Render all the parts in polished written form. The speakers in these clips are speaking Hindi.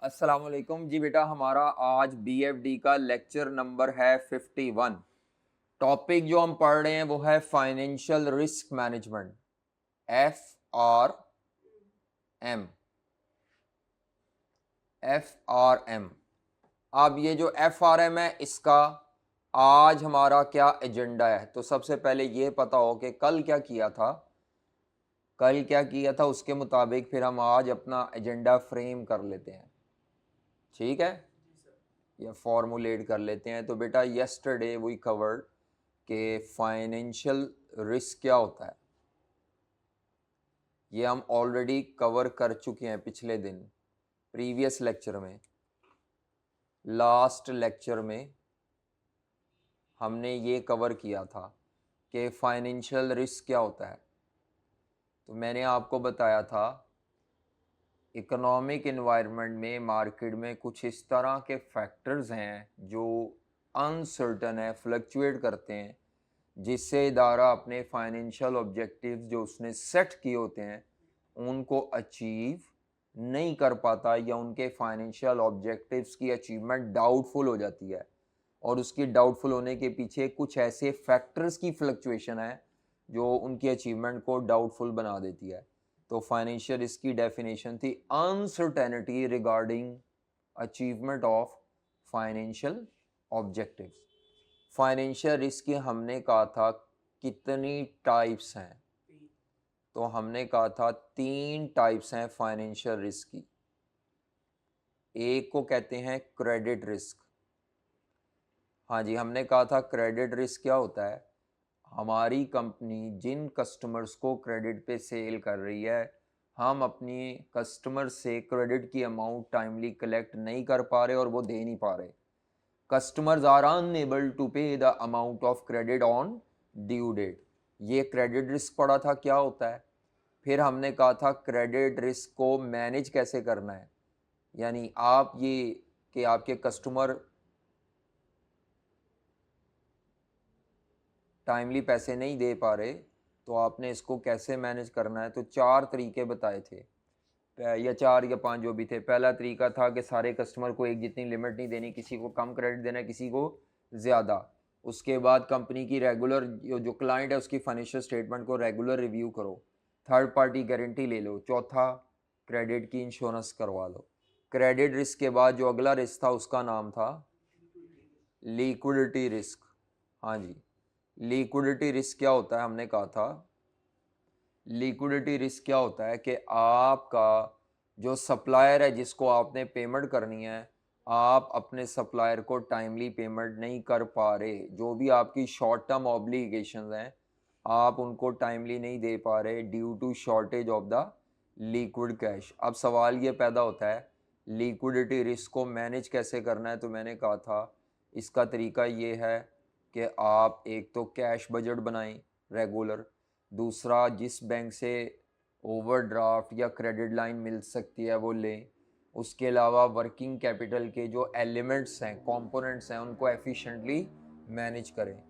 अस्सलाम वालेकुम जी बेटा। हमारा आज बीएफडी का लेक्चर नंबर है 51। टॉपिक जो हम पढ़ रहे हैं वो है financial risk management, FRM। FRM। अब ये जो FRM है इसका आज हमारा क्या एजेंडा है, तो सबसे पहले ये पता हो कि कल क्या किया था, उसके मुताबिक फिर हम आज अपना एजेंडा फ्रेम कर लेते हैं। ठीक है, या फॉर्मुलेट कर लेते हैं। तो बेटा यस्टरडे वी कवर्ड के फाइनेंशियल रिस्क क्या होता है, ये हम ऑलरेडी कवर कर चुके हैं पिछले दिन प्रीवियस लेक्चर में। लास्ट लेक्चर में हमने ये कवर किया था कि फाइनेंशियल रिस्क क्या होता है। तो मैंने आपको बताया था इकोनॉमिक इन्वायरमेंट में, मार्केट में कुछ इस तरह के फैक्टर्स हैं जो अनसर्टन है, फ्लक्चुएट करते हैं, जिससे इदारा अपने फाइनेंशियल ऑब्जेक्टिव्स जो उसने सेट किए होते हैं उनको अचीव नहीं कर पाता, या उनके फाइनेंशियल ऑब्जेक्टिव्स की अचीवमेंट डाउटफुल हो जाती है। और उसकी डाउटफुल होने के पीछे कुछ ऐसे फैक्टर्स की फ्लक्चुएशन है जो उनकी अचीवमेंट को डाउटफुल बना देती है। तो फाइनेंशियल रिस्क की डेफिनेशन थी uncertainty regarding achievement of financial objectives. Financial risk की हमने कहा था कितनी टाइप्स हैं, तो हमने कहा था 3 टाइप्स हैं फाइनेंशियल रिस्क की। एक को कहते हैं क्रेडिट रिस्क। हाँ जी, हमने कहा था क्रेडिट रिस्क क्या होता है, हमारी कंपनी जिन कस्टमर्स को क्रेडिट पे सेल कर रही है, हम अपनी कस्टमर से क्रेडिट की अमाउंट टाइमली कलेक्ट नहीं कर पा रहे और वो दे नहीं पा रहे। Customers are unable to pay the amount of credit on due date. ये क्रेडिट रिस्क पड़ा था क्या होता है। फिर हमने कहा था क्रेडिट रिस्क को मैनेज कैसे करना है, यानी आप ये कि आपके कस्टमर टाइमली पैसे नहीं दे पा रहे, तो आपने इसको कैसे मैनेज करना है। तो 4 तरीके बताए थे, या 4 या 5 जो भी थे। पहला तरीका था कि सारे कस्टमर को एक जितनी लिमिट नहीं देनी, किसी को कम क्रेडिट देना है, किसी को ज़्यादा। उसके बाद कंपनी की रेगुलर जो क्लाइंट है उसकी फाइनेंशियल स्टेटमेंट को रेगुलर रिव्यू करो। थर्ड पार्टी गारंटी ले लो। चौथा, क्रेडिट की इंश्योरेंस करवा लो। क्रेडिट रिस्क के बाद जो अगला रिस्क था उसका नाम था लिक्विडिटी रिस्क। हाँ जी, लिक्विडिटी रिस्क क्या होता है, हमने कहा था लिक्विडिटी रिस्क क्या होता है कि आपका जो सप्लायर है जिसको आपने पेमेंट करनी है, आप अपने सप्लायर को टाइमली पेमेंट नहीं कर पा रहे। जो भी आपकी शॉर्ट टर्म ऑब्लिगेशंस हैं आप उनको टाइमली नहीं दे पा रहे due to shortage of the liquid cash. अब सवाल ये पैदा होता है लिक्विडिटी रिस्क को मैनेज कैसे करना है। तो मैंने कहा था इसका तरीका ये है कि आप एक तो कैश बजट बनाएं रेगुलर। दूसरा, जिस बैंक से ओवरड्राफ्ट या क्रेडिट लाइन मिल सकती है वो लें। उसके अलावा वर्किंग कैपिटल के जो एलिमेंट्स हैं, कंपोनेंट्स हैं, उनको एफिशिएंटली मैनेज करें।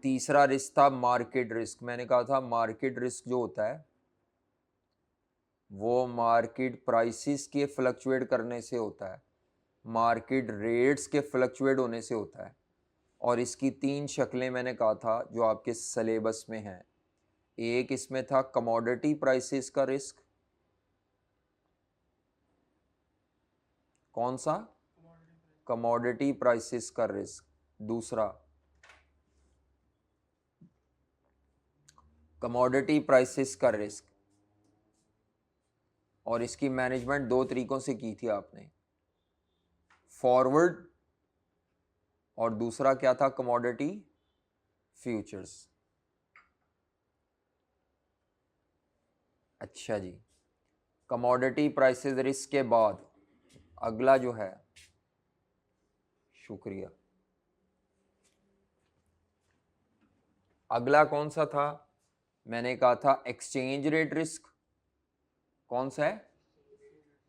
तीसरा रिस्क था मार्केट रिस्क। मैंने कहा था मार्केट रिस्क जो होता है वो मार्केट प्राइसेस के फ्लक्चुएट करने से होता है, मार्केट रेट्स के फ्लक्चुएट होने से होता है। और इसकी 3 शक्लें मैंने कहा था जो आपके सिलेबस में हैं। एक इसमें था कमोडिटी प्राइसेस का रिस्क। कौन सा? कमोडिटी प्राइसेस का रिस्क। दूसरा, कमोडिटी प्राइसेस का रिस्क, और इसकी मैनेजमेंट 2 तरीकों से की थी आपने, फॉरवर्ड, और दूसरा क्या था, कमोडिटी फ्यूचर्स। अच्छा जी, कमोडिटी प्राइसेस रिस्क के बाद अगला जो है, शुक्रिया, अगला कौन सा था, मैंने कहा था एक्सचेंज रेट रिस्क। कौन सा है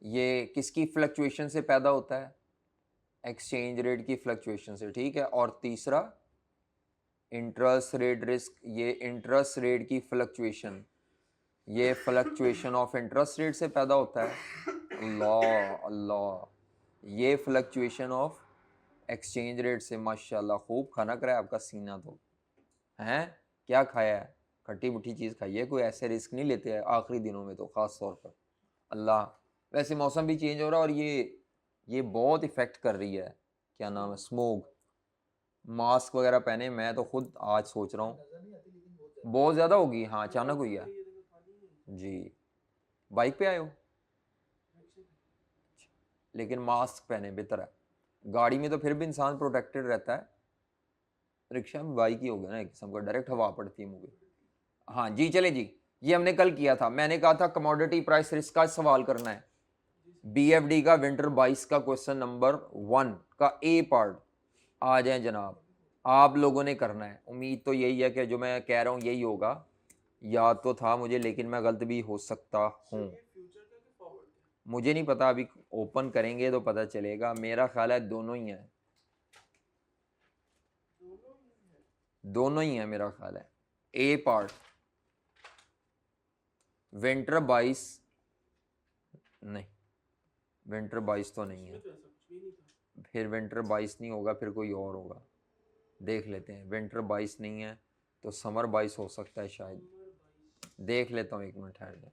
ये, किसकी फ्लक्चुएशन से पैदा होता है, एक्सचेंज रेट की फ्लक्चुएशन से, ठीक है। और तीसरा इंटरेस्ट रेट रिस्क। ये इंटरेस्ट रेट की फ्लक्चुएशन, ये फ्लक्चुएशन ऑफ इंटरेस्ट रेट से पैदा होता है। अल्लाह अल्लाह, ये फ्लक्चुएशन ऑफ एक्सचेंज रेट से माशाल्लाह खूब खाना कराया आपका सीना तो हैं। क्या खाया है? खट्टी मीठी चीज़ खाई है। कोई ऐसे रिस्क नहीं लेते हैं आखिरी दिनों में तो ख़ास तौर पर। अल्लाह, वैसे मौसम भी चेंज हो रहा है और ये बहुत इफ़ेक्ट कर रही है, क्या नाम है, स्मोक। मास्क वगैरह पहने, मैं तो खुद आज सोच रहा हूँ बहुत ज़्यादा होगी। हाँ अचानक हुई है जी। बाइक पे आए हो? लेकिन मास्क पहने बेहतर है। गाड़ी में तो फिर भी इंसान प्रोटेक्टेड रहता है, रिक्शा में बाइक ही हो गया ना एक किस्म का, डायरेक्ट हवा पड़ती है मुँह पे। हाँ जी चले जी। ये हमने कल किया था, मैंने कहा था कमोडिटी प्राइस रिस्क का सवाल करना है। बीएफडी का विंटर 22 का क्वेश्चन नंबर 1 का ए पार्ट। आ जाए जनाब, आप लोगों ने करना है। उम्मीद तो यही है कि जो मैं कह रहा हूँ यही होगा। याद तो था मुझे लेकिन मैं गलत भी हो सकता हूँ, मुझे नहीं पता। अभी ओपन करेंगे तो पता चलेगा। मेरा ख्याल है दोनों ही हैं, दोनों ही हैं मेरा ख्याल है। ए पार्ट विंटर 22 नहीं, विंटर 22 तो नहीं है। फिर विंटर 22 नहीं होगा, फिर कोई और होगा। देख लेते हैं। विंटर 22 नहीं है तो समर 22 हो सकता है शायद। देख लेता हूँ, एक मिनट ठहर जाए।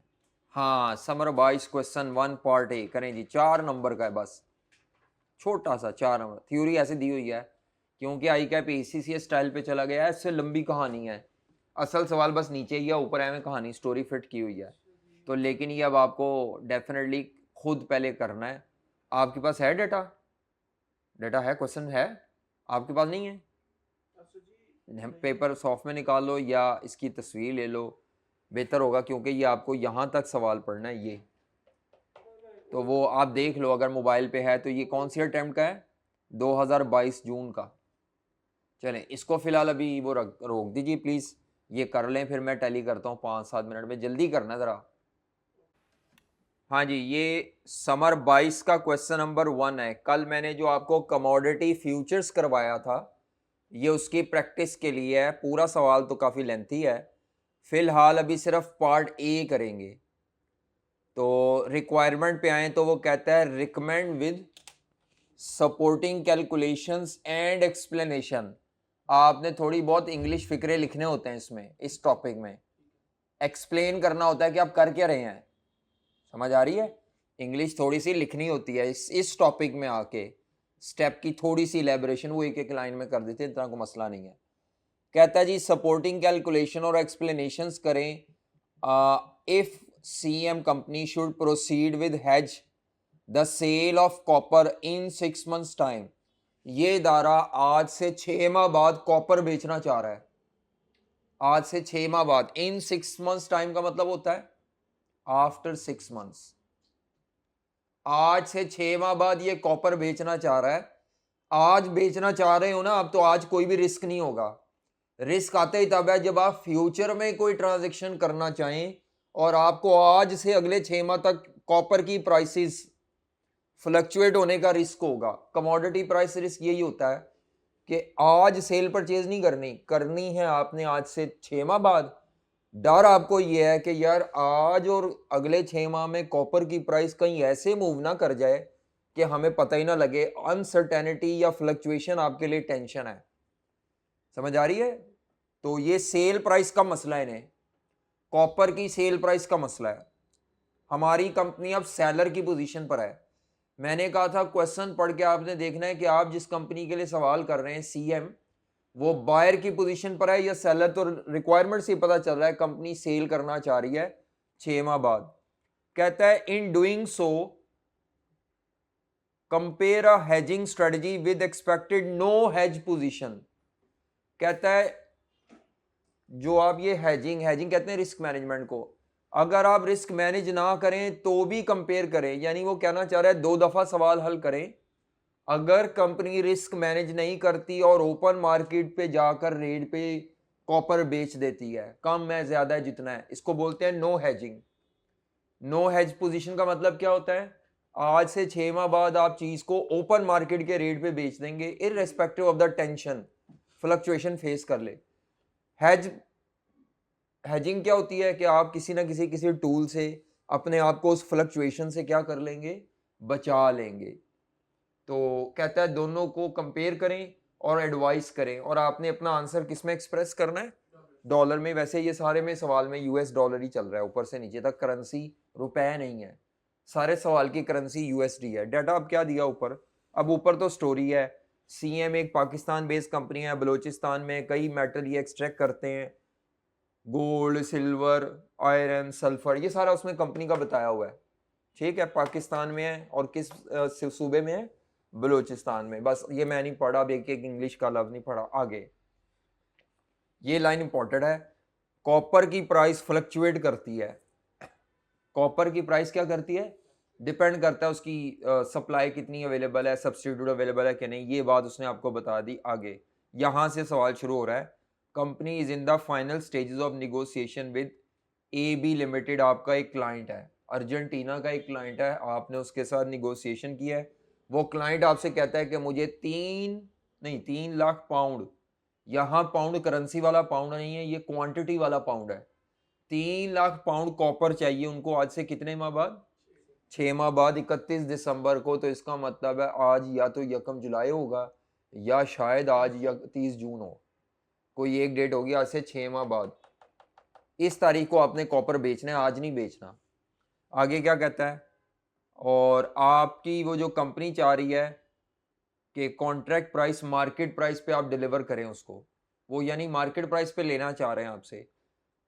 हाँ समर 22 क्वेश्चन 1 पार्ट ए करें जी। 4 नंबर का है बस, छोटा सा 4 नंबर। थ्योरी ऐसे दी हुई है क्योंकि आई कैप ACCA स्टाइल पे चला गया है, इससे लंबी कहानी है। असल सवाल बस नीचे ही है, ऊपर है में कहानी स्टोरी फिट की हुई है। तो लेकिन ये अब आपको डेफिनेटली खुद पहले करना है। आपके पास है डेटा? डेटा है, क्वेश्चन है आपके पास? नहीं है, पेपर सॉफ्ट में निकाल लो या इसकी तस्वीर ले लो, बेहतर होगा क्योंकि ये आपको यहाँ तक सवाल पढ़ना है। ये तो वो आप देख लो अगर मोबाइल पे है तो। ये कौन सी अटेम्प्ट का है? 2022 जून का। चलें इसको फ़िलहाल अभी वो रोक दीजिए प्लीज़, ये कर लें फिर मैं टैली करता हूँ 5-7 मिनट में। जल्दी करना ज़रा। हाँ जी, ये समर 22 का क्वेश्चन नंबर 1 है। कल मैंने जो आपको कमोडिटी फ्यूचर्स करवाया था ये उसकी प्रैक्टिस के लिए है। पूरा सवाल तो काफ़ी लेंथी है। फ़िलहाल अभी सिर्फ पार्ट ए करेंगे। तो रिक्वायरमेंट पे आए तो वो कहता है recommend with supporting calculations and explanation. आपने थोड़ी बहुत इंग्लिश फिक्रे लिखने होते हैं इसमें, इस टॉपिक में एक्सप्लेन करना होता है कि आप कर क्या रहे हैं। समझ आ रही है? इंग्लिश थोड़ी सी लिखनी होती है इस टॉपिक में आके। स्टेप की थोड़ी सी इलेबोरेशन वो एक एक लाइन में कर देते हैं, इतना कोई मसला नहीं है। कहता है जी सपोर्टिंग कैलकुलेशन और एक्सप्लेनेशंस करें। If CM company should proceed with hedge the sale of copper in 6 months time. ये इदारा आज से 6 माह बाद कॉपर बेचना चाह रहा है। आज से 6 माह बाद, इन 6 months टाइम का मतलब होता है आफ्टर 6 months। आज से 6 माह बाद ये कॉपर बेचना चाह रहा है। आज बेचना चाह रहे हो ना आप, तो आज कोई भी रिस्क नहीं होगा। रिस्क आता ही तब है जब आप फ्यूचर में कोई ट्रांजैक्शन करना चाहें और आपको आज से अगले 6 माह तक कॉपर की प्राइसेस फ्लक्चुएट होने का रिस्क होगा। कमोडिटी प्राइस रिस्क यही होता है कि आज सेल परचेज नहीं करनी है आपने आज से 6 माह बाद। डर आपको यह है कि यार आज और अगले 6 माह में कॉपर की प्राइस कहीं ऐसे मूव ना कर जाए कि हमें पता ही ना लगे। अनसर्टेनिटी या फ्लक्चुएशन आपके लिए टेंशन है। समझ आ रही है? तो ये सेल प्राइस का मसला है, इन्हें कॉपर की सेल प्राइस का मसला है। हमारी कंपनी अब सेलर की पोजीशन पर है। मैंने कहा था क्वेश्चन पढ़ के आपने देखना है कि आप जिस कंपनी के लिए सवाल कर रहे हैं सीएम, वो बायर की पोजीशन पर है या सेलर। तो रिक्वायरमेंट से पता चल रहा है कंपनी सेल करना चाह रही है 6 माह बाद। कहता है in doing so compare a hedging strategy with expected no hedge position. कहता है जो आप ये हेजिंग कहते हैं रिस्क मैनेजमेंट को, अगर आप रिस्क मैनेज ना करें तो भी कंपेयर करें। यानी वो कहना चाह रहा है 2 दफा सवाल हल करें। अगर कंपनी रिस्क मैनेज नहीं करती और ओपन मार्केट पे जाकर रेट पे कॉपर बेच देती है, कम है ज्यादा है जितना है, इसको बोलते हैं no hedging. No hedge position का मतलब क्या होता है? आज से 6 माह बाद आप चीज को ओपन मार्केट के रेट पे बेच देंगे irrespective of the tension fluctuation face कर ले। हेजिंग क्या होती है कि आप किसी ना किसी टूल से अपने आप को उस फ्लक्चुएशन से क्या कर लेंगे, बचा लेंगे। तो कहता है दोनों को कंपेयर करें और एडवाइस करें, और आपने अपना आंसर किस में एक्सप्रेस करना है, डॉलर में। वैसे ये सारे में सवाल में यूएस डॉलर ही चल रहा है, ऊपर से नीचे तक करेंसी रुपए नहीं है, सारे सवाल की करेंसी यूएसडी है। डाटा अब क्या दिया ऊपर, अब ऊपर तो स्टोरी है, सीएम एक पाकिस्तान बेस्ड कंपनी है, बलूचिस्तान में कई मेटल ये एक्सट्रैक्ट करते हैं, गोल्ड, सिल्वर, आयरन, सल्फर, ये सारा उसमें कंपनी का बताया हुआ है। ठीक है, पाकिस्तान में है और किस सूबे में है, बलूचिस्तान में। बस ये मैं नहीं पढ़ा, अब एक एक इंग्लिश का लफ्ज नहीं पढ़ा। आगे ये लाइन इंपॉर्टेंट है, कॉपर की प्राइस फ्लक्चुएट करती है। कॉपर की प्राइस क्या करती है, डिपेंड करता है उसकी सप्लाई कितनी अवेलेबल है, सब्स्टिट्यूट अवेलेबल है कि नहीं, ये बात उसने आपको बता दी। आगे यहां से सवाल शुरू हो रहा है, company is in the final stages of negotiation with A B limited. आपका एक क्लाइंट है, अर्जेंटीना का एक क्लाइंट है, आपने उसके साथ निगोशिएशन किया है। वो क्लाइंट आपसे कहता है कि मुझे 3 लाख पाउंड, यहाँ पाउंड करेंसी वाला पाउंड नहीं है, ये क्वांटिटी वाला पाउंड है, 3 लाख पाउंड कॉपर चाहिए उनको आज से कितने माह बाद, 6 माह बाद, 31 दिसंबर को। तो इसका मतलब है आज या तो 1 जुलाई होगा या शायद आज या 30 जून हो, कोई एक डेट होगी आज से 6 माह बाद। इस तारीख को आपने कॉपर बेचना है, आज नहीं बेचना। आगे क्या कहता है, और आपकी वो जो कंपनी चाह रही है कि कॉन्ट्रैक्ट प्राइस मार्केट प्राइस पे आप डिलीवर करें उसको, वो यानी मार्केट प्राइस पे लेना चाह रहे हैं आपसे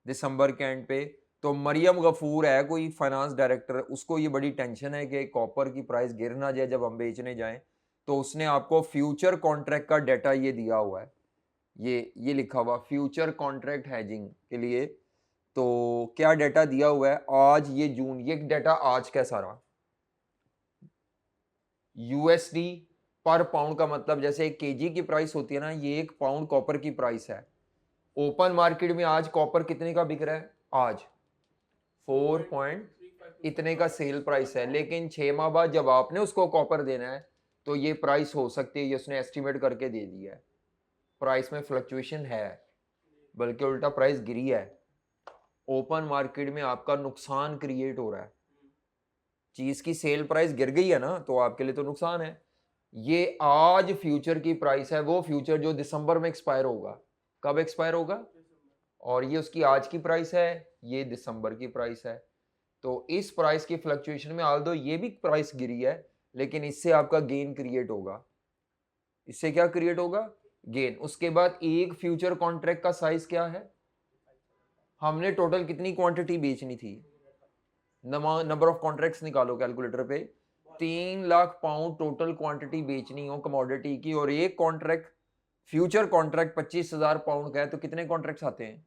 दिसंबर के एंड पे। तो मरियम गफूर है कोई फाइनेंस डायरेक्टर, उसको ये बड़ी टेंशन है कि कॉपर की प्राइस गिर ना जाए जब हम बेचने जाएं। तो उसने आपको फ्यूचर कॉन्ट्रैक्ट का डाटा ये दिया हुआ है, ये लिखा हुआ फ्यूचर कॉन्ट्रैक्ट हैजिंग के लिए। तो क्या डाटा दिया हुआ है, आज ये जून, ये डाटा आज का सारा, यूएसडी पर पाउंड का मतलब जैसे एक केजी की प्राइस होती है ना, ये 1 पाउंड कॉपर की प्राइस है। ओपन मार्केट में आज कॉपर कितने का बिक रहा है, आज 4 पॉइंट इतने का सेल प्राइस है, लेकिन 6 माह बाद जब आपने उसको कॉपर देना है तो ये प्राइस हो सकती है, ये उसने एस्टिमेट करके दे दिया है। प्राइस में फ्लक्चुएशन है, बल्कि उल्टा प्राइस गिरी है। ओपन मार्केट में आपका नुकसान क्रिएट हो रहा है, चीज की सेल प्राइस गिर गई है ना, तो आपके लिए तो नुकसान है। ये आज फ्यूचर की प्राइस है, वो फ्यूचर जो दिसंबर में एक्सपायर होगा। कब एक्सपायर होगा, और ये उसकी आज की प्राइस है, ये दिसंबर की प्राइस है। तो इस प्राइस की फ्लक्चुएशन में आल्दो ये भी प्राइस गिरी है, लेकिन इससे आपका गेन क्रिएट होगा। इससे क्या क्रिएट होगा, गेन। उसके बाद एक फ्यूचर कॉन्ट्रैक्ट का साइज क्या है, हमने टोटल कितनी क्वांटिटी बेचनी थी, नंबर ऑफ कॉन्ट्रैक्ट्स निकालो कैलकुलेटर पे। 3 लाख पाउंड टोटल क्वांटिटी बेचनी हो कमोडिटी की, और एक कॉन्ट्रैक्ट फ्यूचर कॉन्ट्रैक्ट 25,000 पाउंड का है, तो कितने कॉन्ट्रैक्ट्स आते हैं,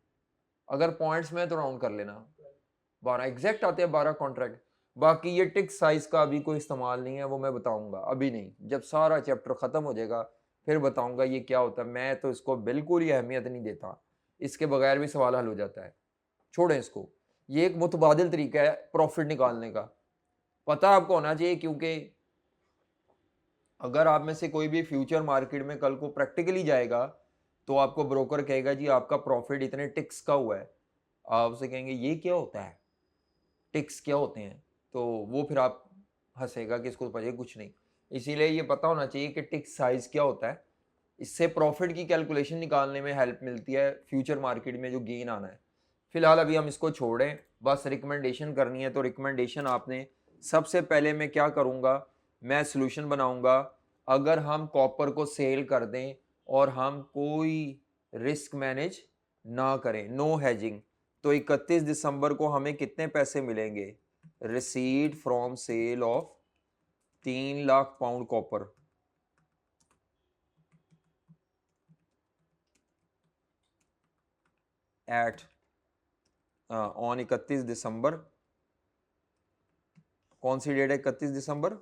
अगर पॉइंट्स में तो राउंड कर लेना, 12 एग्जैक्ट आते हैं, 12 कॉन्ट्रैक्ट। बाकी ये टिक साइज का अभी कोई इस्तेमाल नहीं है, वो मैं बताऊंगा, अभी नहीं, जब सारा चैप्टर खत्म हो जाएगा फिर बताऊंगा ये क्या होता है। मैं तो इसको बिल्कुल ही अहमियत नहीं देता, इसके बगैर भी सवाल हल हो जाता है, छोड़ें इसको। ये एक मुतबादिल तरीका है प्रॉफिट निकालने का, पता आपको होना चाहिए, क्योंकि अगर आप में से कोई भी फ्यूचर मार्केट में कल को प्रैक्टिकली जाएगा तो आपको ब्रोकर कहेगा जी आपका प्रॉफिट इतने टिक्स का हुआ है, आप उसे कहेंगे ये क्या होता है, टिक्स क्या होते हैं, तो वो फिर आप हंसेगा कि इसको पता कुछ नहीं। इसीलिए ये पता होना चाहिए कि टिक्स साइज क्या होता है, इससे प्रॉफिट की कैलकुलेशन निकालने में हेल्प मिलती है, फ्यूचर मार्केट में जो गेन आना है। फिलहाल अभी हम इसको छोड़ें, बस रिकमेंडेशन करनी है। तो रिकमेंडेशन आपने, सबसे पहले मैं क्या करूँगा, मैं सॉल्यूशन बनाऊंगा। अगर हम कॉपर को सेल कर दें और हम कोई रिस्क मैनेज ना करें, नो हैजिंग, तो 31 दिसंबर को हमें कितने पैसे मिलेंगे, receipt from sale of 3 lakh pound copper at on 31 दिसंबर, कौन सी डेट है 31 दिसंबर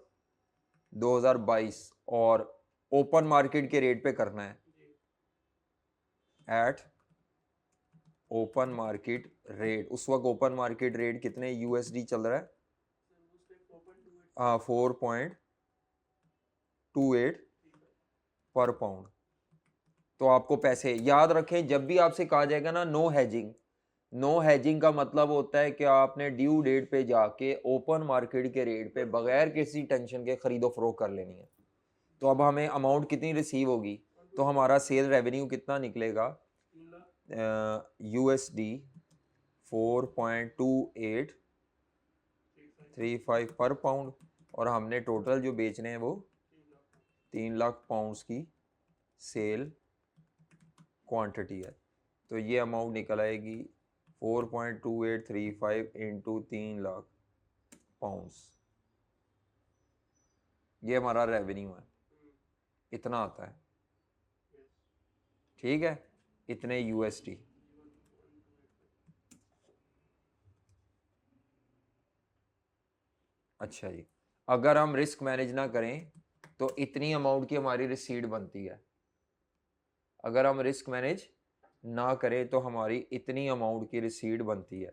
2022, और ओपन मार्केट के रेट पे करना है, एट ओपन मार्केट रेट। उस वक्त ओपन मार्केट रेट कितने यूएसडी चल रहा है, 4.28 पर पाउंड। तो आपको पैसे याद रखें, जब भी आपसे कहा जाएगा ना नो हैजिंग, नो हैजिंग का मतलब होता है कि आपने ड्यू डेट पे जाके ओपन मार्केट के रेट पे बगैर किसी टेंशन के खरीदो फरोख्त कर लेनी है। तो अब हमें अमाउंट कितनी रिसीव होगी, तो हमारा सेल रेवेन्यू कितना निकलेगा, USD 4.2835 पर पाउंड, और हमने टोटल जो बेचने हैं वो 3 लाख पाउंड्स की सेल क्वांटिटी है। तो ये अमाउंट निकल आएगी 4.2835 इंटू 3 लाख पाउंड्स, ये हमारा रेवेन्यू है, इतना आता है। ठीक है, इतने USD। अच्छा जी, अगर हम रिस्क मैनेज ना करें तो इतनी अमाउंट की हमारी रिसीट बनती है। अगर हम रिस्क मैनेज ना करें तो हमारी इतनी अमाउंट की रिसीट बनती है।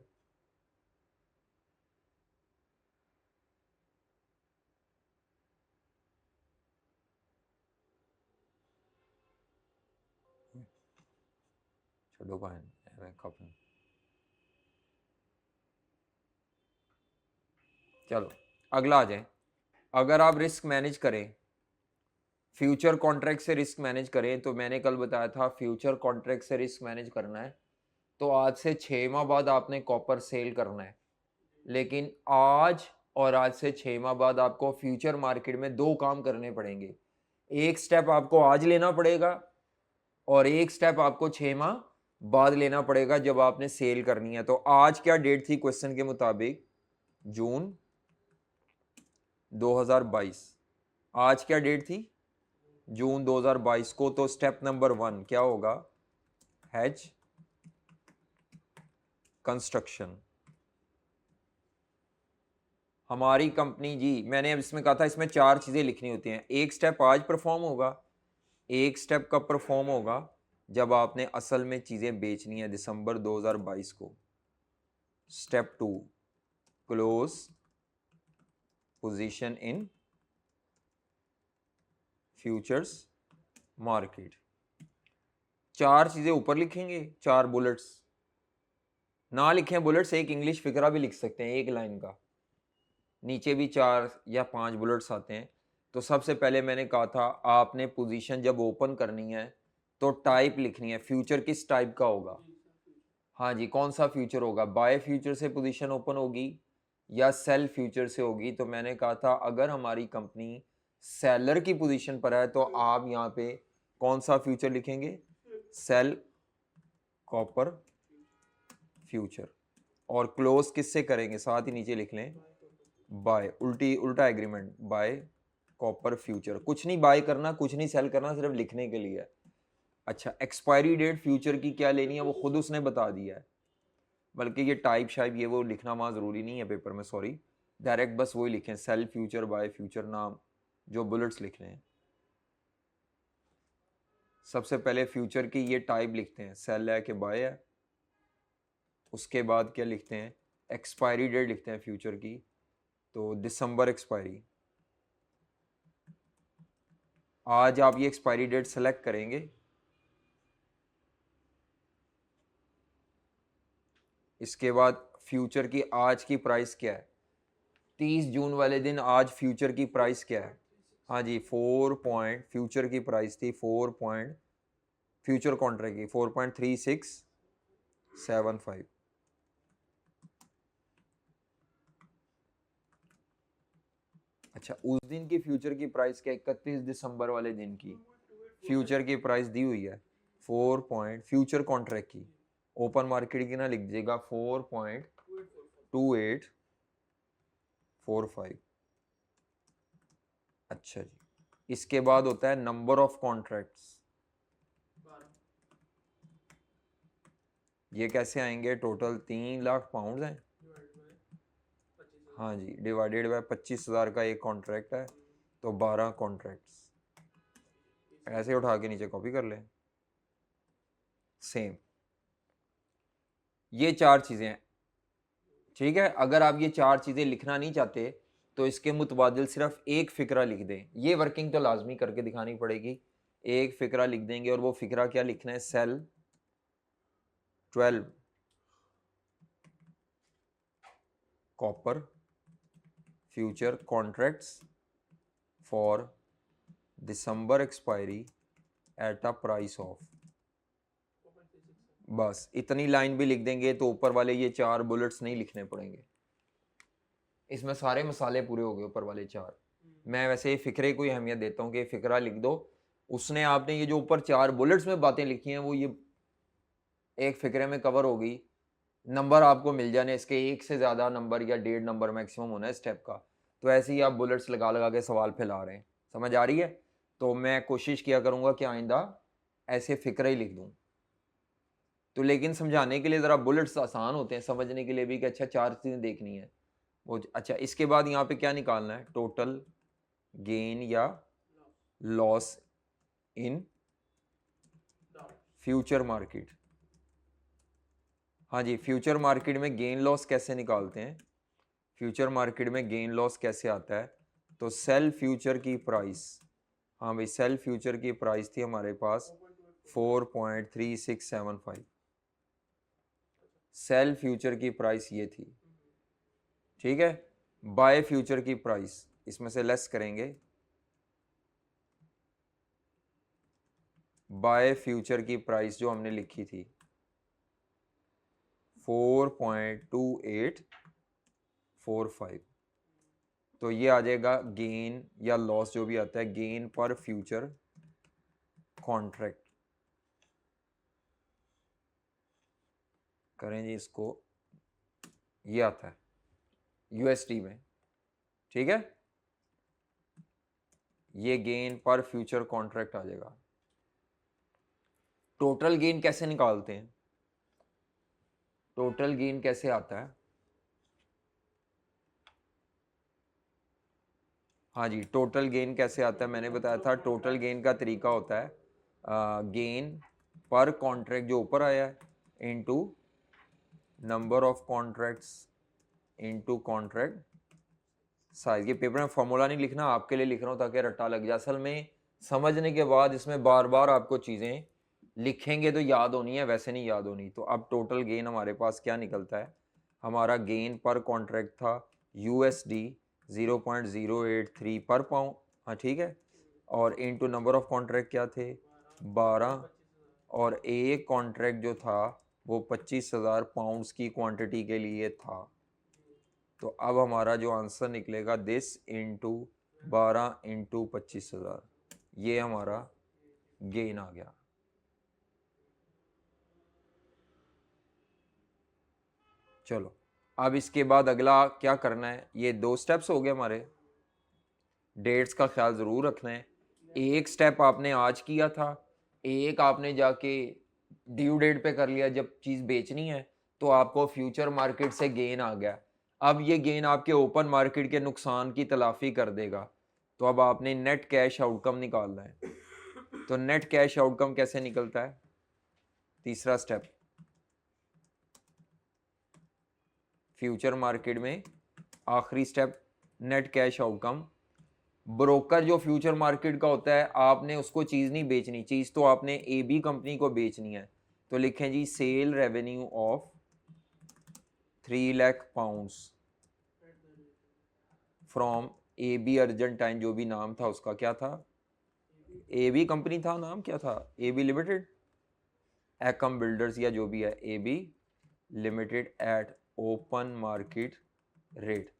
छोड़ो बहन, चलो अगला आ जाए। अगर आप रिस्क मैनेज करें, फ्यूचर कॉन्ट्रैक्ट से रिस्क मैनेज करें, तो मैंने कल बताया था फ्यूचर कॉन्ट्रैक्ट से रिस्क मैनेज करना है तो आज से 6 माह बाद आपने कॉपर सेल करना है। लेकिन आज और आज से 6 माह बाद आपको फ्यूचर मार्केट में 2 काम करने पड़ेंगे। एक स्टेप आपको आज लेना पड़ेगा और एक स्टेप आपको 6 माह बाद लेना पड़ेगा जब आपने सेल करनी है। तो आज क्या डेट थी क्वेश्चन के मुताबिक, जून 2022। आज क्या डेट थी, जून 2022 को। तो स्टेप नंबर 1 क्या होगा, हेज कंस्ट्रक्शन। हमारी कंपनी जी, मैंने अब इसमें कहा था इसमें 4 चीजें लिखनी होती हैं। एक स्टेप आज परफॉर्म होगा, एक स्टेप कब परफॉर्म होगा, जब आपने असल में चीजें बेचनी है दिसंबर 2022 को। Step 2, close position in futures market. 4 चीजें ऊपर लिखेंगे, 4 बुलेट्स। ना लिखें बुलेट्स, एक इंग्लिश फिकरा भी लिख सकते हैं एक लाइन का, नीचे भी 4 या 5 बुलेट्स आते हैं। तो सबसे पहले मैंने कहा था आपने पोजीशन जब ओपन करनी है तो टाइप लिखनी है, फ्यूचर किस टाइप का होगा। हाँ जी, कौन सा फ्यूचर होगा, बाय फ्यूचर से पोजीशन ओपन होगी या सेल फ्यूचर से होगी। तो मैंने कहा था अगर हमारी कंपनी सेलर की पोजीशन पर है तो आप यहाँ पे कौन सा फ्यूचर लिखेंगे, सेल कॉपर फ्यूचर। और क्लोज किससे करेंगे, साथ ही नीचे लिख लें बाय, उल्टा एग्रीमेंट, बाय कॉपर फ्यूचर। कुछ नहीं बाय करना, कुछ नहीं सेल करना, सिर्फ लिखने के लिए। अच्छा, एक्सपायरी डेट फ्यूचर की क्या लेनी है वो खुद उसने बता दिया है, बल्कि ये टाइप शाइप ये वो लिखना वहाँ ज़रूरी नहीं है पेपर में, सॉरी। डायरेक्ट बस वही लिखें, सेल फ्यूचर बाय फ्यूचर, नाम जो बुलेट्स लिख रहे हैं। सबसे पहले फ्यूचर की ये टाइप लिखते हैं, सेल है कि बाय है। उसके बाद क्या लिखते हैं, एक्सपायरी डेट लिखते हैं फ्यूचर की, तो दिसंबर एक्सपायरी। आज आप ये एक्सपायरी डेट सेलेक्ट करेंगे। इसके बाद फ्यूचर की आज की प्राइस क्या है, 30 जून वाले दिन आज फ्यूचर की प्राइस क्या है। हाँ जी, 4 पॉइंट फ्यूचर की प्राइस थी, 4 पॉइंट फ्यूचर कॉन्ट्रैक्ट की 4.3675। अच्छा, उस दिन की फ्यूचर की प्राइस क्या, 31 दिसंबर वाले दिन की फ्यूचर की प्राइस दी हुई है 4 पॉइंट फ्यूचर कॉन्ट्रैक्ट की, ओपन मार्केट की ना लिख दीजिएगा, 4.2845। अच्छा जी, इसके बाद होता है नंबर ऑफ कॉन्ट्रैक्ट्स। ये कैसे आएंगे, टोटल 3 लाख पाउंड हैं। हाँ जी, डिवाइडेड बाय 25,000 का एक कॉन्ट्रैक्ट है, तो 12 कॉन्ट्रैक्ट्स। ऐसे उठा के नीचे कॉपी कर लें, सेम। ये 4 चीज़ें हैं, ठीक है। अगर आप ये 4 चीज़ें लिखना नहीं चाहते तो इसके मुतबादिल सिर्फ एक फ़िक्रा लिख दें। ये वर्किंग तो लाजमी करके दिखानी पड़ेगी। एक फ़िक्रा लिख देंगे, और वो फ़िक्रा क्या लिखना है, sale 12 copper future contracts for दिसंबर expiry at a price of, बस इतनी लाइन भी लिख देंगे तो ऊपर वाले ये 4 बुलेट्स नहीं लिखने पड़ेंगे, इसमें सारे मसाले पूरे हो गए ऊपर वाले 4। मैं वैसे फिक्रे को अहमियत देता हूँ कि फिक्रा लिख दो, उसने आपने ये जो ऊपर 4 बुलेट्स में बातें लिखी हैं वो ये एक फिक्रे में कवर हो गई। नंबर आपको मिल जाने इसके, एक से ज़्यादा नंबर या 1.5 नंबर मैक्सिमम होना है स्टेप का, तो ऐसे ही आप बुलेट्स लगा लगा के सवाल फैला रहे हैं। समझ आ रही है? तो मैं कोशिश किया करूँगा कि आइंदा ऐसे फिक्रे ही लिख दूँ। तो लेकिन समझाने के लिए ज़रा बुलेट्स आसान होते हैं, समझने के लिए भी कि अच्छा 4 चीज़ें देखनी है वो। अच्छा, इसके बाद यहाँ पे क्या निकालना है? टोटल गेन या लॉस इन फ्यूचर मार्केट। हाँ जी, फ्यूचर मार्केट में गेन लॉस कैसे निकालते हैं? फ्यूचर मार्केट में गेन लॉस कैसे आता है? तो सेल फ्यूचर की प्राइस, हाँ भाई सेल फ्यूचर की प्राइस थी हमारे पास 4.3675। सेल फ्यूचर की प्राइस ये थी, ठीक है। बाय फ्यूचर की प्राइस इसमें से लेस करेंगे, बाय फ्यूचर की प्राइस जो हमने लिखी थी 4.2845, तो ये आ जाएगा गेन या लॉस जो भी आता है, गेन पर फ्यूचर कॉन्ट्रैक्ट। करें जी इसको, ये आता है यूएसडी में, ठीक है। ये गेन पर फ्यूचर कॉन्ट्रैक्ट आ जाएगा। टोटल गेन कैसे निकालते हैं? टोटल गेन कैसे आता है? हाँ जी, टोटल गेन कैसे आता है मैंने बताया था। टोटल गेन का तरीका होता है गेन पर कॉन्ट्रैक्ट जो ऊपर आया है into number of contracts into contract size. ये पेपर में फॉर्मूला नहीं लिखना, आपके लिए लिख रहा हूँ ताकि रट्टा लग जाए। असल में समझने के बाद इसमें बार बार आपको चीज़ें लिखेंगे तो याद होनी है, वैसे नहीं याद होनी। तो अब टोटल गेन हमारे पास क्या निकलता है? हमारा गेन पर कॉन्ट्रैक्ट था USD 0.083 पर पाउंड, हाँ ठीक है। और इनटू नंबर ऑफ कॉन्ट्रैक्ट क्या थे? 12। और एक कॉन्ट्रैक्ट जो था वो 25,000 पाउंड्स की क्वांटिटी के लिए था। तो अब हमारा जो आंसर निकलेगा दिस इंटू 12 इंटू 25,000, ये हमारा गेन आ गया। चलो अब इसके बाद अगला क्या करना है? ये 2 स्टेप्स हो गए हमारे। डेट्स का ख्याल ज़रूर रखना है। एक स्टेप आपने आज किया था, एक आपने जाके ड्यू डेट पे कर लिया जब चीज़ बेचनी है, तो आपको फ्यूचर मार्केट से गेन आ गया। अब ये गेन आपके ओपन मार्केट के नुकसान की तलाफी कर देगा। तो अब आपने नेट कैश आउटकम निकालना है। तो नेट कैश आउटकम कैसे निकलता है? तीसरा स्टेप, फ्यूचर मार्केट में आखिरी step net cash outcome. Broker जो फ्यूचर मार्केट का होता है, आपने उसको चीज़ नहीं बेचनी, चीज़ तो आपने AB कंपनी को बेचनी है। तो लिखें जी sale revenue of 3 lakh pounds from AB Argentine, जो भी नाम था उसका, क्या था? AB कंपनी था, नाम क्या था? AB लिमिटेड, एकम बिल्डर्स या जो भी है, AB limited eight open market rate.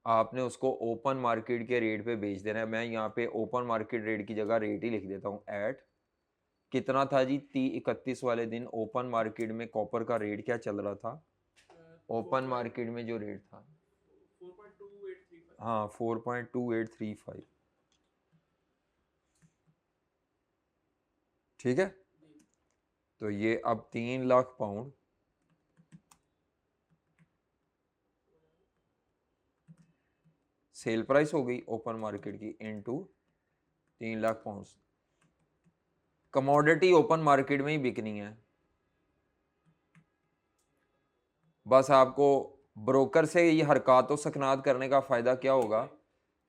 आपने उसको ओपन मार्केट के रेट पे बेच देना है। मैं यहाँ पे ओपन मार्केट रेट की जगह रेट ही लिख देता हूँ। एट कितना था जी? 31 वाले दिन ओपन मार्केट में कॉपर का रेट क्या चल रहा था? ओपन मार्केट में जो रेट था, हाँ 4.2835, ठीक है। तो ये अब 3 लाख पाउंड सेल प्राइस हो गई ओपन मार्केट की into 3 lakh pound. Commodity open market में ही बिकनी है। बस आपको ब्रोकर से ये हरकत व सकनात करने का फ़ायदा क्या होगा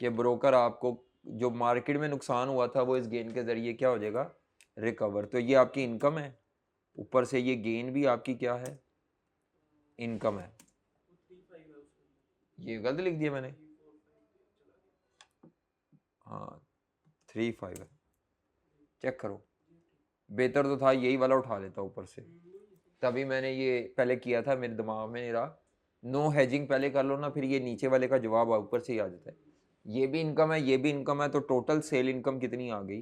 कि ब्रोकर आपको जो मार्केट में नुकसान हुआ था वो इस गेन के ज़रिए क्या हो जाएगा? रिकवर। तो ये आपकी इनकम है, ऊपर से ये गेन भी आपकी क्या है? इनकम है। ये गलत लिख दिया मैंने, हाँ 3.5 है, चेक करो। बेहतर तो था यही वाला उठा लेता ऊपर से, तभी मैंने ये पहले किया था, मेरे दिमाग में रहा नो हेजिंग पहले कर लो ना, फिर ये नीचे वाले का जवाब ऊपर से ही आ जाता है। ये भी इनकम है, ये भी इनकम है, तो टोटल सेल इनकम कितनी आ गई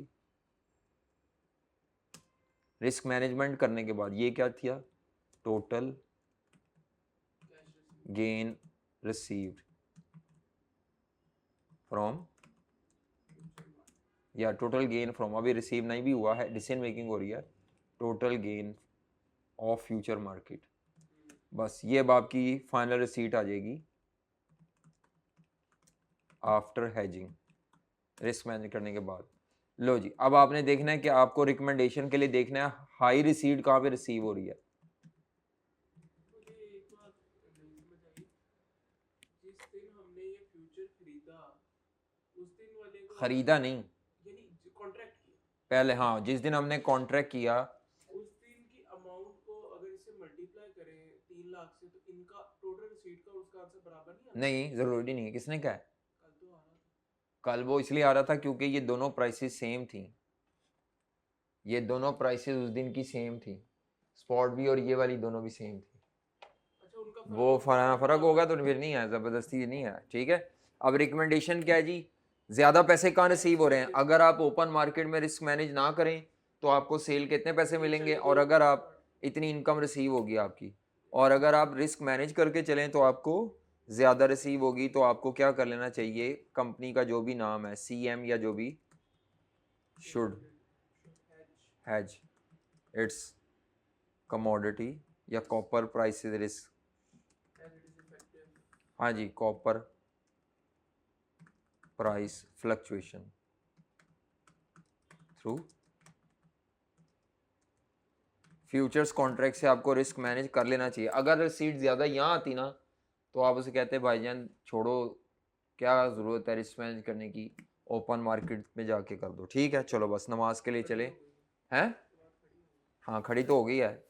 रिस्क मैनेजमेंट करने के बाद? ये क्या था? टोटल गेन रिसीव्ड फ्रॉम, या टोटल गेन फ्रॉम, अभी रिसीव नहीं भी हुआ है, डिसीजन मेकिंग हो रही है, total gain of future market. बस ये अब आपकी फाइनल रिसीट आ जाएगी आफ्टर हेजिंग, रिस्क मैनेज करने के बाद। लो जी, अब आपने देखना है कि आपको रिकमेंडेशन के लिए देखना है हाई रिसीट कहाँ पे रिसीव हो रही है। खरीदा नहीं, पहले, हाँ, जिस दिन हमने कॉन्ट्रैक्ट किया उस दिन की अमाउंट को अगर इसे मल्टीप्लाई करें 3 लाख से, तो इनका टोटल रिसीट का उसका आंसर बराबर नहीं आता? नहीं, जरूरी नहीं है। किसने कहा है? कल तो आ रहा था। कल वो इसलिए आ रहा था क्योंकि ये दोनों प्राइसेस सेम थी, ये दोनों प्राइसेस उस दिन की सेम थी, स्पॉट भी और ये वाली दोनों भी सेम थी। अच्छा, उनका वो फर्क होगा तो फिर नहीं है, ज़बरदस्ती नहीं है, ठीक है। अब रिकमेंडेशन क्या है जी? ज़्यादा पैसे कहाँ रिसीव हो रहे हैं? अगर आप ओपन मार्केट में रिस्क मैनेज ना करें तो आपको सेल कितने पैसे मिलेंगे, और अगर आप इतनी इनकम रिसीव होगी आपकी, और अगर आप रिस्क मैनेज करके चलें तो आपको ज़्यादा रिसीव होगी। तो आपको क्या कर लेना चाहिए, कंपनी का जो भी नाम है, CM या जो भी, शुड हैज इट्स कमोडिटी या कॉपर प्राइसेस रिस्क, हाँ जी, copper price fluctuation through futures contract से आपको रिस्क मैनेज कर लेना चाहिए। अगर रिसीट ज़्यादा यहाँ आती ना तो आप उसे कहते भाईजान छोड़ो, क्या ज़रूरत है रिस्क मैनेज करने की, ओपन मार्केट में जाके कर दो। ठीक है, चलो बस नमाज के लिए चले हैं। हाँ, खड़ी तो हो गई है,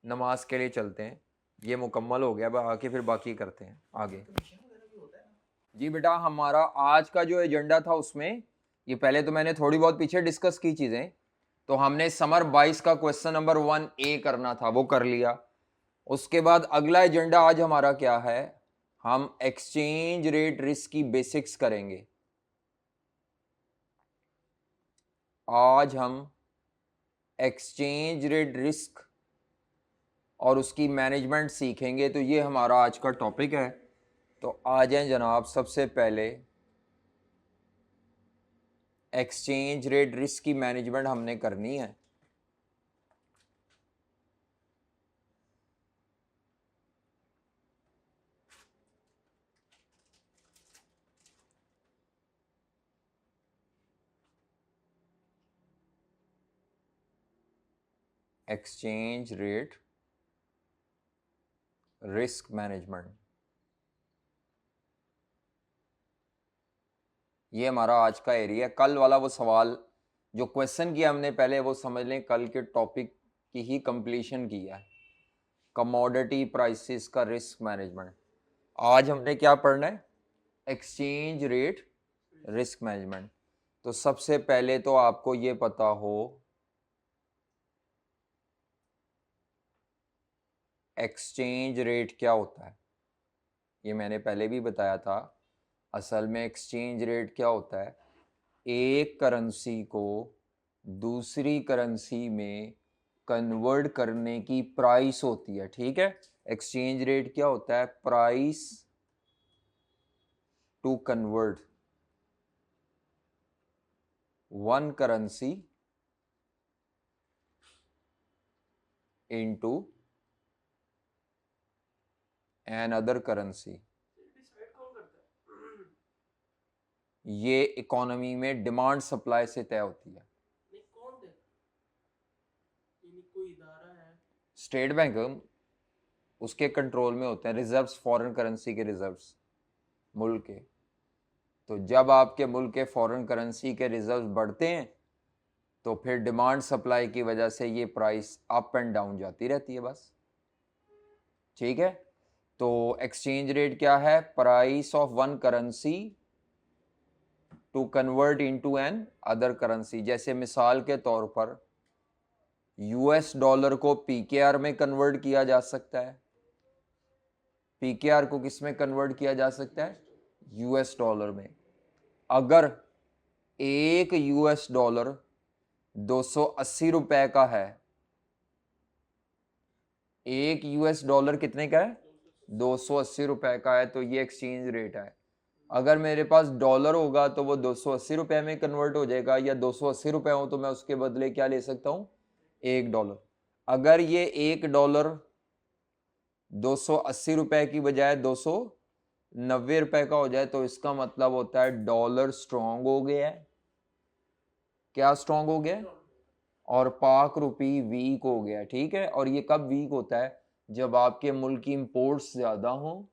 नमाज के लिए चलते हैं, ये मुकम्मल हो गया, अब आके फिर बाकी करते हैं आगे। जी बेटा, हमारा आज का जो एजेंडा था उसमें ये पहले तो मैंने थोड़ी बहुत पीछे डिस्कस की चीज़ें, तो हमने समर 22 का क्वेश्चन नंबर 1A करना था, वो कर लिया। उसके बाद अगला एजेंडा आज हमारा क्या है, हम एक्सचेंज रेट रिस्क की बेसिक्स करेंगे। आज हम एक्सचेंज रेट रिस्क और उसकी मैनेजमेंट सीखेंगे, तो ये हमारा आज का टॉपिक है। तो आ जाएं जनाब, सबसे पहले एक्सचेंज रेट रिस्क की मैनेजमेंट हमने करनी है। एक्सचेंज रेट रिस्क मैनेजमेंट, ये हमारा आज का एरिया। कल वाला वो सवाल जो क्वेश्चन किया हमने पहले, वो समझ लें कल के टॉपिक की ही कंप्लीशन किया है, कमोडिटी प्राइसेस का रिस्क मैनेजमेंट। आज हमने क्या पढ़ना है, एक्सचेंज रेट रिस्क मैनेजमेंट। तो सबसे पहले तो आपको ये पता हो एक्सचेंज रेट क्या होता है, ये मैंने पहले भी बताया था। असल में एक्सचेंज रेट क्या होता है, एक करेंसी को दूसरी करेंसी में कन्वर्ट करने की प्राइस होती है, ठीक है। एक्सचेंज रेट क्या होता है, price to convert one currency into another currency. Decide कौन करता है? ये इकोनॉमी में डिमांड सप्लाई से तय होती है। नहीं, कौन देता है? यानी कोई इदारा है? स्टेट बैंक उसके कंट्रोल में होते हैं रिजर्व्स, फॉरेन करेंसी के रिजर्व्स मुल्क के। तो जब आपके मुल्क के फॉरेन करेंसी के रिजर्व्स बढ़ते हैं तो फिर डिमांड सप्लाई की वजह से ये प्राइस अप एंड डाउन जाती रहती है, बस, ठीक है। तो एक्सचेंज रेट क्या है, price of one currency to convert into another currency. जैसे मिसाल के तौर पर यूएस डॉलर को पीकेआर में कन्वर्ट किया जा सकता है। पीकेआर को किस में कन्वर्ट किया जा सकता है? यूएस डॉलर में। अगर एक यूएस डॉलर 280 रुपए का है, एक यूएस डॉलर कितने का है? 280 रुपए का है, तो ये एक्सचेंज रेट है। अगर मेरे पास डॉलर होगा तो वो 280 रुपए में कन्वर्ट हो जाएगा, या 280 रुपए हो तो मैं उसके बदले क्या ले सकता हूँ? $1। अगर ये $1 280 रुपए की बजाय 290 रुपए का हो जाए तो इसका मतलब होता है डॉलर स्ट्रांग हो गया है। क्या स्ट्रांग हो गया है? और पाक रुपी वीक हो गया। ठीक है, और ये कब वीक होता है? जब आपके मुल्क की इंपोर्ट्स ज़्यादा हो,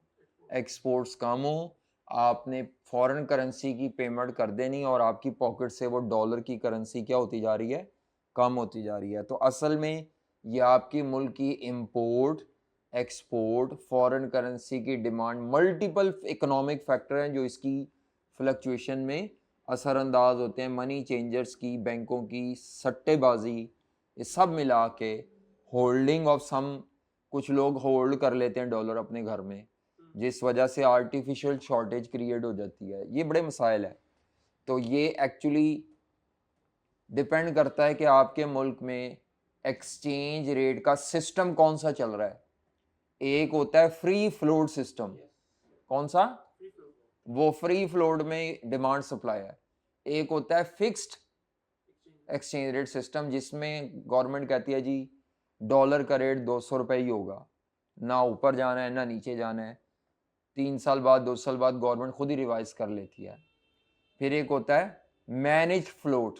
एक्सपोर्ट्स कम हो, आपने फॉरेन करेंसी की पेमेंट कर देनी और आपकी पॉकेट से वो डॉलर की करेंसी क्या होती जा रही है? कम होती जा रही है। तो असल में ये आपकी मुल्क की इंपोर्ट, एक्सपोर्ट, फॉरेन करेंसी की डिमांड, मल्टीपल इकोनॉमिक फैक्टर हैं जो इसकी फ्लक्चुएशन में असरअंदाज होते हैं। मनी चेंजर्स की, बैंकों की सट्टेबाजी, ये सब मिला के होल्डिंग ऑफ सम, कुछ लोग होल्ड कर लेते हैं डॉलर अपने घर में, जिस वजह से आर्टिफिशियल शॉर्टेज क्रिएट हो जाती है। ये बड़े मसाइल है। तो ये एक्चुअली डिपेंड करता है कि आपके मुल्क में एक्सचेंज रेट का सिस्टम कौन सा चल रहा है। एक होता है फ्री फ्लोट सिस्टम। कौन सा? वो फ्री फ्लोट में डिमांड सप्लाई है। एक होता है फिक्स्ड एक्सचेंज रेट सिस्टम, जिसमें गवर्नमेंट कहती है जी डॉलर का रेट 200 रुपये ही होगा, ना ऊपर जाना है ना नीचे जाना है। 3 साल बाद, 2 साल बाद गवर्नमेंट खुद ही रिवाइज कर लेती है। फिर एक होता है manage float,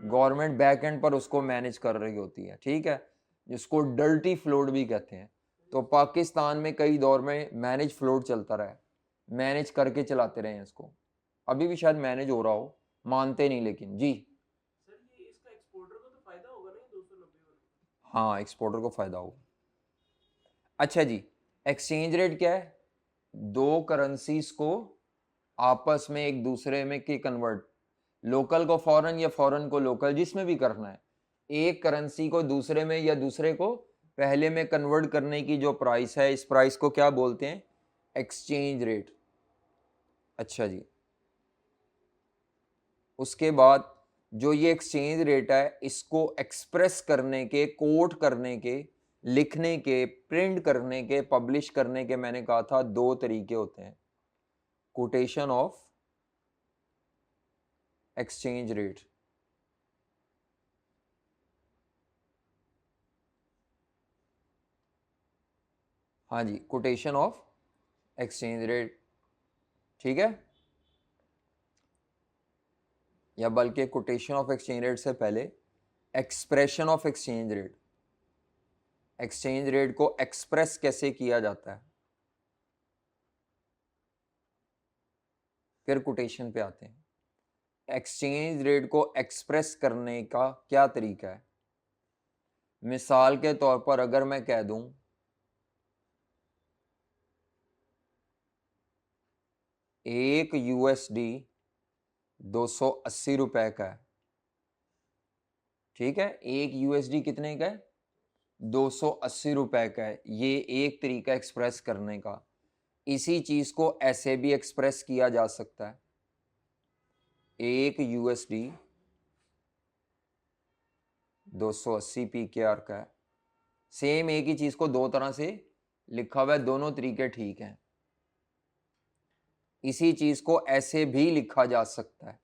government back and पर उसको मैनेज कर रही होती है। ठीक है, जिसको डर्टी फ्लोट भी कहते हैं। तो पाकिस्तान में कई दौर में मैनेज फ्लोट चलता रहा है, मैनेज करके चलाते रहे हैं इसको। अभी भी शायद मैनेज हो रहा हो, मानते नहीं लेकिन। जी सर, ये इसका एक्सपोर्टर को तो फायदा होगा ना, 290 वाला? हाँ, एक्सपोर्टर को फायदा होगा। अच्छा जी, एक्सचेंज रेट क्या है? दो करेंसीज को आपस में एक दूसरे में के कन्वर्ट, लोकल को फॉरेन या फॉरेन को लोकल, जिसमें भी करना है, एक करेंसी को दूसरे में या दूसरे को पहले में कन्वर्ट करने की जो प्राइस है, इस प्राइस को क्या बोलते हैं? Exchange rate. अच्छा जी, उसके बाद जो ये एक्सचेंज रेट है, इसको एक्सप्रेस करने के, कोट करने के, लिखने के, प्रिंट करने के, पब्लिश करने के, मैंने कहा था 2 तरीके होते हैं। कोटेशन ऑफ एक्सचेंज रेट, हाँ जी, कोटेशन ऑफ एक्सचेंज रेट। ठीक है, या बल्कि कोटेशन ऑफ एक्सचेंज रेट से पहले expression of exchange rate. Exchange rate को एक्सप्रेस कैसे किया जाता है, फिर कोटेशन पे आते हैं। एक्सचेंज रेट को एक्सप्रेस करने का क्या तरीका है? मिसाल के तौर पर अगर मैं कह दूं एक यूएसडी 280 रुपए का है। ठीक है, एक यूएसडी कितने का है? 280 रुपए का है। ये एक तरीका एक्सप्रेस करने का। इसी चीज को ऐसे भी एक्सप्रेस किया जा सकता है, एक यूएसडी 280 पीकेआर का है। सेम एक ही चीज को दो तरह से लिखा हुआ है, दोनों तरीके ठीक हैं। इसी चीज को ऐसे भी लिखा जा सकता है,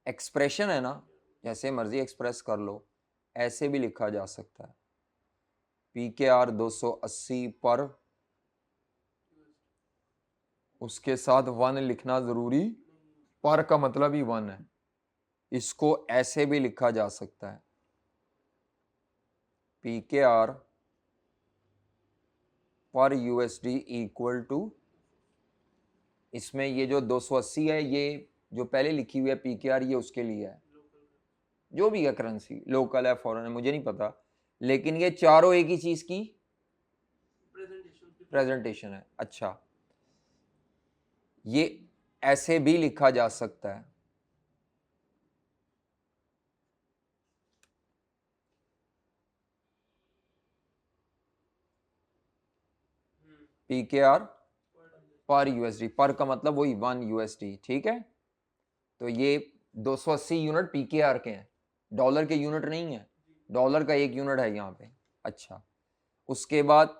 एक्सप्रेशन है ना, जैसे मर्जी एक्सप्रेस कर लो, ऐसे भी लिखा जा सकता है। पीकेआर 280 पर, उसके साथ 1 लिखना जरूरी, पर का मतलब ही 1 है। इसको ऐसे भी लिखा जा सकता है, पीकेआर पर यूएसडी इक्वल टू, इसमें ये जो 280 है, ये जो पहले लिखी हुई है पीकेआर, ये उसके लिए है, जो भी है करेंसी, लोकल है फॉरेन है मुझे नहीं पता, लेकिन ये चारों एक ही चीज की प्रेजेंटेशन है। अच्छा, ये ऐसे भी लिखा जा सकता है, PKR पर USD, पर का मतलब वही 1 USD, ठीक है। तो ये 280 यूनिट PKR के हैं, डॉलर के यूनिट नहीं है, डॉलर का 1 यूनिट है यहाँ पे। अच्छा, उसके बाद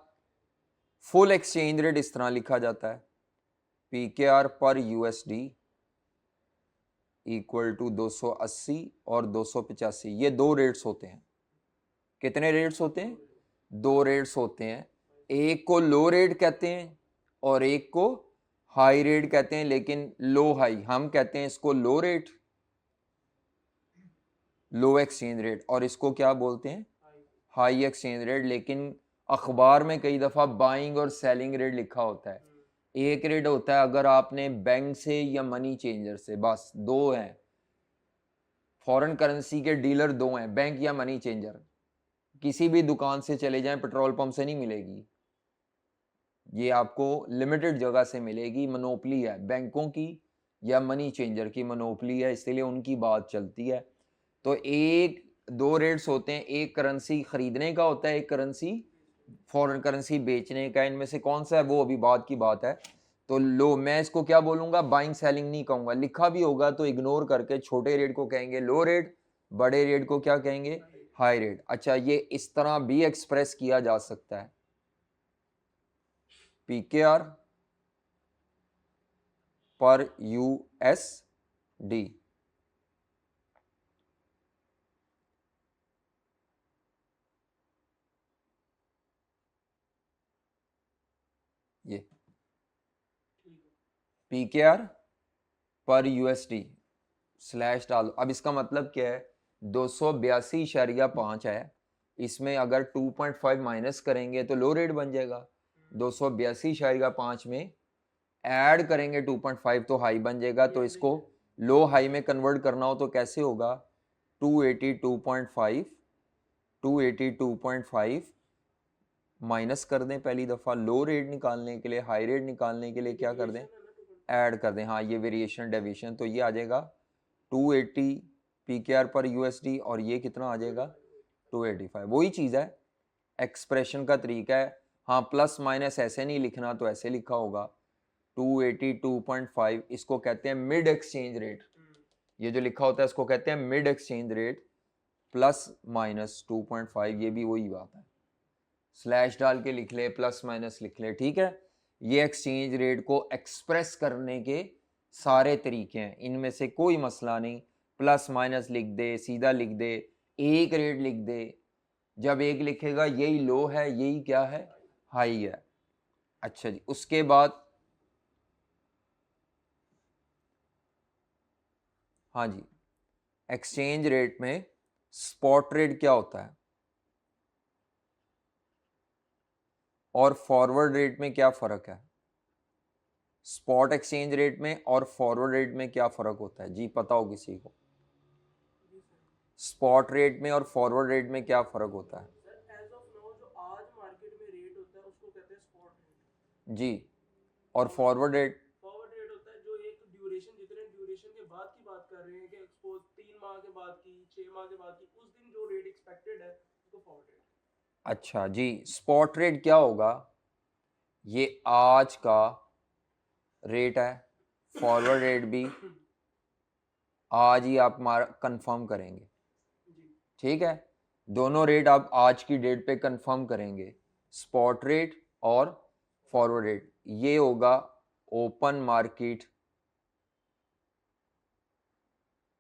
फुल एक्सचेंज रेट इस तरह लिखा जाता है, PKR पर USD इक्वल टू 280 और 285। ये दो रेट्स होते हैं। कितने रेट्स होते हैं? दो रेट्स होते हैं। एक को लो रेट कहते हैं और एक को हाई रेट कहते हैं, लेकिन लो हाई हम कहते हैं इसको लो रेट, लो एक्सचेंज रेट, और इसको क्या बोलते हैं? High exchange rate. लेकिन अखबार में कई दफ़ा बाइंग और सेलिंग रेट लिखा होता है। एक रेट होता है अगर आपने बैंक से या मनी चेंजर से, बस दो हैं, फॉरेन करेंसी के डीलर दो हैं, बैंक या मनी चेंजर। किसी भी दुकान से चले जाएं, पेट्रोल पंप से नहीं मिलेगी, ये आपको लिमिटेड जगह से मिलेगी। मोनोपली है बैंकों की या मनी चेंजर की, मोनोपली है, इसलिए उनकी बात चलती है। तो एक दो रेट्स होते हैं, एक करेंसी खरीदने का होता है, एक करेंसी फॉरेन करेंसी बेचने का। इनमें से कौन सा है वो अभी बाद की बात है। तो लो, मैं इसको क्या बोलूंगा? बाइंग सेलिंग नहीं कहूंगा, लिखा भी होगा तो इग्नोर करके छोटे रेट को कहेंगे लो रेट, बड़े रेट को क्या कहेंगे? High rate. अच्छा, ये इस तरह भी एक्सप्रेस किया जा सकता है, PKR पर USD। ये PKR पर USD स्लैश डाल। अब इसका मतलब क्या है? 282.5 है, इसमें अगर 2.5 माइनस करेंगे तो लो रेट बन जाएगा। 282.5 में ऐड करेंगे 2.5 तो हाई बन जाएगा। तो इसको लो हाई में कन्वर्ट करना हो तो कैसे होगा? 282.5 माइनस कर दें पहली दफ़ा, लो रेट निकालने के लिए, हाई रेट निकालने के लिए क्या कर दें? ऐड कर दें। हाँ, ये वेरिएशन डेविएशन, तो ये आ जाएगा 280 PKR पर USD, और ये कितना आ जाएगा? 285। वही चीज़ है, एक्सप्रेशन का तरीका है। हाँ, प्लस माइनस ऐसे नहीं लिखना, तो ऐसे लिखा होगा 282.5, इसको कहते हैं मिड एक्सचेंज रेट। ये जो लिखा होता है इसको कहते हैं mid exchange rate, plus minus 2.5, ये भी वही बात है। स्लैश डाल के लिख ले, प्लस माइनस लिख ले, ठीक है। ये एक्सचेंज रेट को एक्सप्रेस करने के सारे तरीके हैं, इनमें से कोई मसला नहीं। प्लस माइनस लिख दे, सीधा लिख दे, एक रेट लिख दे। जब एक लिखेगा यही लो है, यही क्या है? हाई है। अच्छा जी, उसके बाद हाँ जी, एक्सचेंज रेट में स्पॉट रेट क्या होता है और फॉरवर्ड रेट में क्या फ़र्क है? स्पॉट एक्सचेंज रेट में और फॉरवर्ड रेट में क्या फ़र्क होता है जी? पता हो किसी को? स्पॉट रेट में और फॉरवर्ड रेट में क्या फ़र्क होता है एज ऑफ नाउ जो आज मार्केट में रेट होता है उसको कहते हैं स्पॉट रेट जी? और फॉरवर्ड रेट? फॉरवर्ड रेट होता है जो एक ड्यूरेशन, जितने ड्यूरेशन के बाद की बात कर रहे हैं कि सपोज 3 माह के बाद की, 6 माह के बाद की, उस दिन जो रेट एक्सपेक्टेड है उसको फॉरवर्ड रेट। अच्छा जी, स्पॉट रेट क्या होगा? ये आज का रेट है, फॉरवर्ड रेट भी आज ही आप कंफर्म करेंगे, ठीक है। दोनों रेट आप आज की डेट पे कंफर्म करेंगे, स्पॉट रेट और फॉरवर्ड रेट। ये होगा ओपन मार्केट